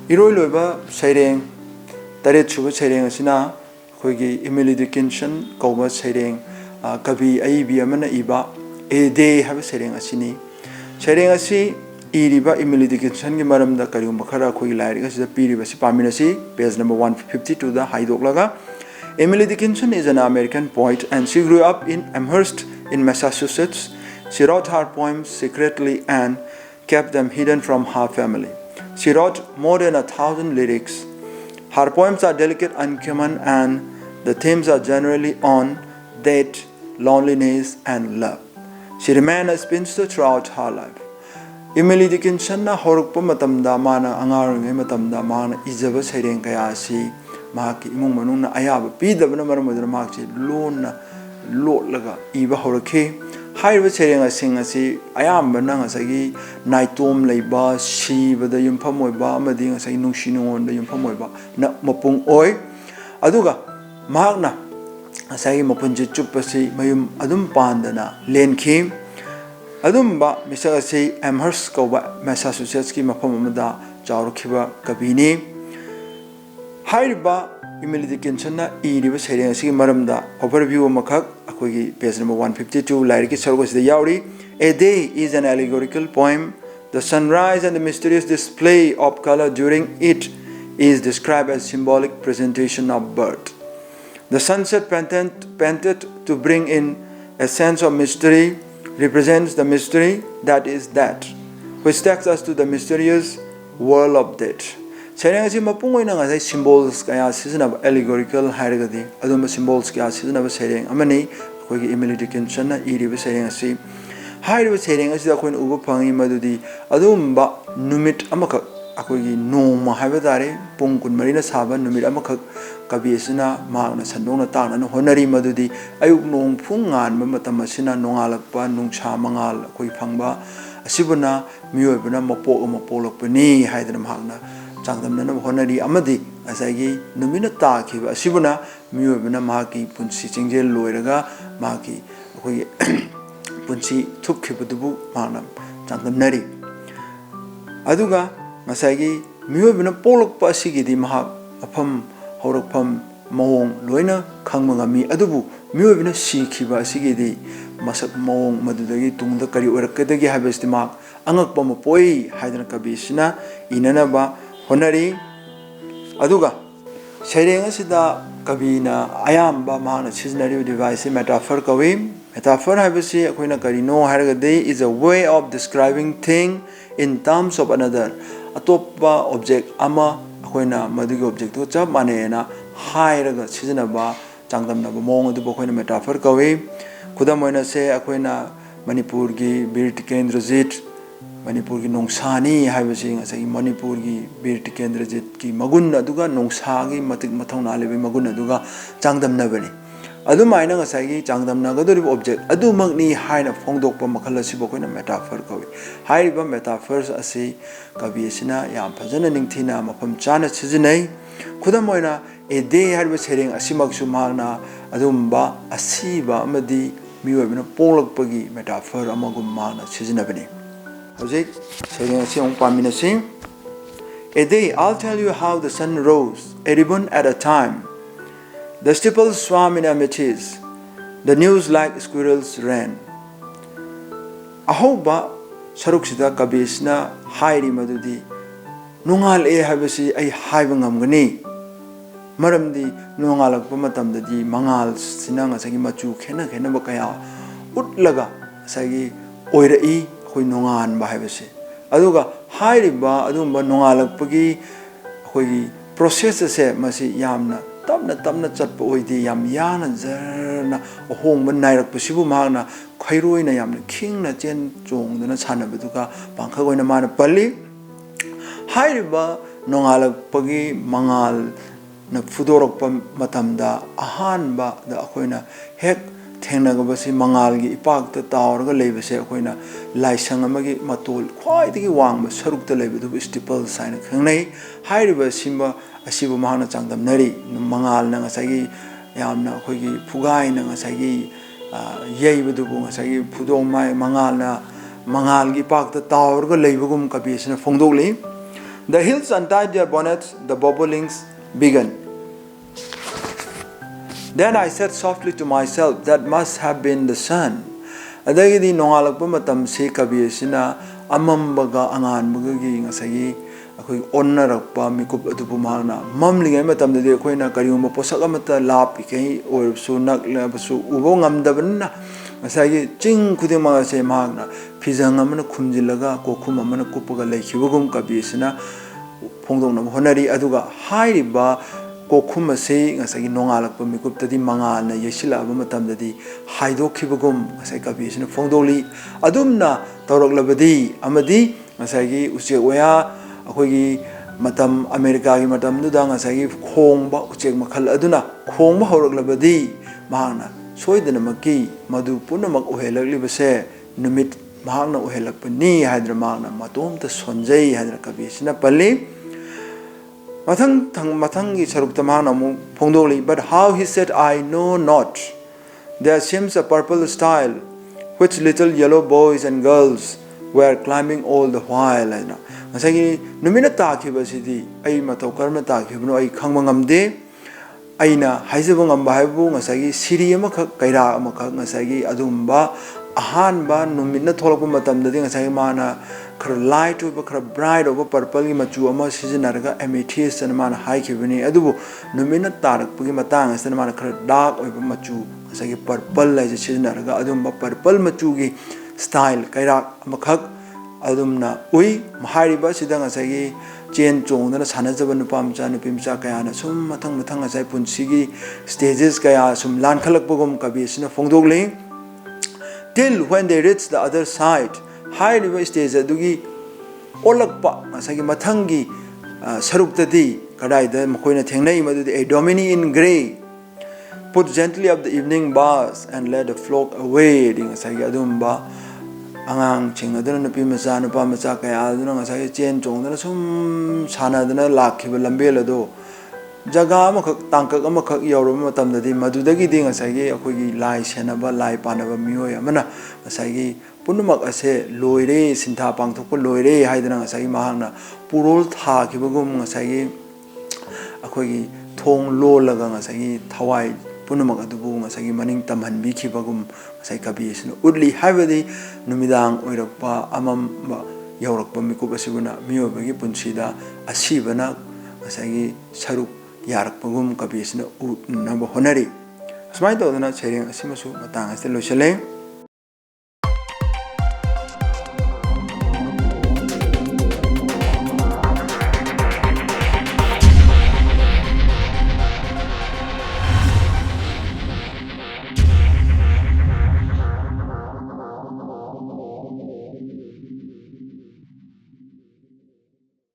iroi loiba saireng taret chuba saireng asina khoigi Emily Dickinson kauba saireng kabi aibi amana iba a day have saireng asini saireng asi iriba Emily Dickinson gi maramda karium khara khoi lairi ga sida piri basi pamina si page number 152 da haidok laga Emily Dickinson is an American poet and she grew up in Amherst in Massachusetts. She wrote her poems secretly and kept them hidden from her family. She wrote more than 1,000 lyrics. Her poems are delicate, uncommon, and the themes are generally on death, loneliness, and love. She remained a spinster throughout her life. Emily Dickinson na horukpa matamda mana angarungai matamda mana ijaba saireng kaya si mahaki imung manungna ayaba pidabana maramudra mahaki lona lotlaga iba horakhe haiba saireng asing asi ayambana ngasagi naitom leiba sibada yumpham oiba amadi ngasagi nungsi nungonda yumpham oiba na mapung oi aduga mahakna ngasagi mapunji chupasi mayum adum pandana lenkhi adumba misal asi Amherst kauba Massachusetts ki mafam amada chawrukhiba kabini haiba Emily Dickinson na iriba saireng asi maramda overview amakak akogi page number 152 lairi ki sargo sida yauri A Day is an allegorical poem. The sunrise and the mysterious display of color during it is described as symbolic presentation of birth. The sunset painted to bring in a sense of mystery represents the mystery that is that, which takes us to the mysterious world of death. Saireng asi mapung oina ngasai symbols kaya seasonable allegorical hairagadi adumba symbols kaya seasonable saireng amani akogi Emily Dickinson na iriba saireng asi hairiba saireng asi akoin uba phangi madudi adumba numit amakak akogi noma haiba tare pung kun marina saba numit amakak kabi asina maagna sandongna taana na honari madudi ayuk nong phung ngan ba matam asina nongalakpa nungcha mangal akoi phangba asibuna miyoibuna mapok mapolakpani haidana maagna changdamna honari amadi asagi numina taakhiba asibuna miyoibuna maaki punsi chingjel loiraga maaki akoi punsi thupkhibudubu maagna changdamnari aduga ngasagi miyoibuna polakpa asigidi mahak afam horakpham mawong loina khangma ngami adubu miyoibuna sikhiba asigidi masak mawong madudagi tungda kari oirakadagi habesti mak angakpa mapoi haidana kabisina inanaba honari aduga saireng asida kabina ayamba mahana seasonary device metaphor kawi metaphor habisi akoina karino haragade is a way of describing thing in terms of another atoppa object ama akoina madugi object to chap manena hairaga seasonaba changdamnaba mong adu akoina metaphor kawi khudam oina se akoina manipur gi bir tikendrajit Manipur ki nongsani haibasi ngasai Manipur ki bir tikendrajit ki magun aduga nongsagi matik mathongna lebi magun aduga changdamna bani adumaina ngasai gi changdamna gadori object adumagni haina phongdokpa makhal asi bokoina metaphor kawi haiba metaphors asi kabi asina yam phajana ningthina mafam chana sijinai khudamoina a day haiba sereng asimaksu magna adumba asiba amadi miwebina polakpagi metaphor amagum magna sijinabani Howjik saireng asi ong pamina si A day I'll tell you how the sun rose a ribbon at a time. The steeples swam in amethyst. The news like squirrels ran. Ahoba saruksida kabisna hairi madudi nungal e habasi ai haiba ngamgani maramdi nungalakpa matamdadi mangal sina ngasagi machu khena khena bakaya utlaga sagi oirai koi nongan ba haibase aduga hairiba adumba nongalakpagi koi process se masi yamna tamna chatpa oidi yam yana jarna ohongba nairakpa sibu magna khairoina yamna khingna chen chongdana chanabaduga pangkhagoina mana palli hairiba nongalakpagi mangal na fudorokpa matamda ahanba da akoina hek थेंगनगबसी मंगालगी इपाकता तावरगा लेबसे अखोइना लाइसंग अमगी मतोल ख्वाइदगी वांगबा सरुकता लेबदु स्टिपल साइन खंगनै हाइरिबा सिम्बा असिबु माहना चांगदमनरी मंगाल न ngसागी यामना अखोइगी फुगाइ न ngसागी येइबदुबु ngसागी फुदोंमाय मंगालना मंगालगी इपाकता तावरगा लेबगुम कबेसना फोंदोगले The hills untied their bonnets, the bobolinks began. Then I said softly to myself, that must have been the sun. Adagidi nongalakpa matam se kabi asina amambaga anganbagagi ngasagi akoi onnarakpa mikup adupu mahana mamlingai matamdadi akoina karigumba posak amata lapi kai oirsu naklabasu ubo ngamdabanna ngasagi ching khudimang ase mahagna phijang amana khumjilaga kokhum amana kupaga lekhibagum kabi asina phongdongna honari aduga hairiba kokhum ase ngasagi nongalakpa mikuptadi mangalna yesilaba matamdadi haidokibagum ngasai kabi asina phongdoli adumna tawraklabadi amadi ngasagi uche waya akoigi matam America gi matam nuda ngasagi khongba uchek makhal aduna khongba horaklabadi mahana soidana maki madu punamak uhelaklibase numit mahana uhelakpani hadra mahana matomta sonjai hadra kabi sina palli mathang gi sarukta mahana mu phongdoli. But how, he said, I know not. There seems a purple style which little yellow boys and girls were climbing all the while. Ngasagi numina takibasidi ai matau karma takibno ai khangma ngamde aina haijaba ngamba haibu ngasagi siri amakha kaira amakha ngasagi adumba ahanba numina tholakpa matamdadi ngasagi mana khara light over khara bright over purple gi machu ama sijinaraga amethyst and mana haikibani adubu numina tarakpagi matang asana mana khara dark over machu ngasagi purple lai sijinaraga adumba purple machu gi style kaira amakha adumna ui mahariba sidang asagi chen chongdana sanajaba nupa amcha nupi mcha kayana sum mathang asai punsigi stages kaya sum lan khalakpagum kabi sina phongdokle till when they reached the other side hariba stage adugi olakpa asagi mathangi saruktadi kadaida makoina thengnai madudi a dominie in grey put gently up the evening bars and led the flock away ding asagi adumba angang ching aduna nupi macha nupa macha kaya aduna ngasai chen chongdana sum sanadana lakhiba lambel ado jaga amakak tangkak amakak yaurama matamdadi madudagi di ngasai akoigi lai senaba lai panaba miyoy amana ngasai punumak ase loire sintha pangthokpa loire haidana ngasai mahangna purol tha khibagum ngasai akoigi thong lolaga ngasai thawai punumak adubu ngasai maning tamhanbi khibagum ngasai kabi sino udli habadi numidang oirakpa amam yaurakpa mikup asibuna miyobagi punsida asibana ngasai saruk yarakpagum kabi sino namba honari asmai tawdana sereng asimasu matang asite loisale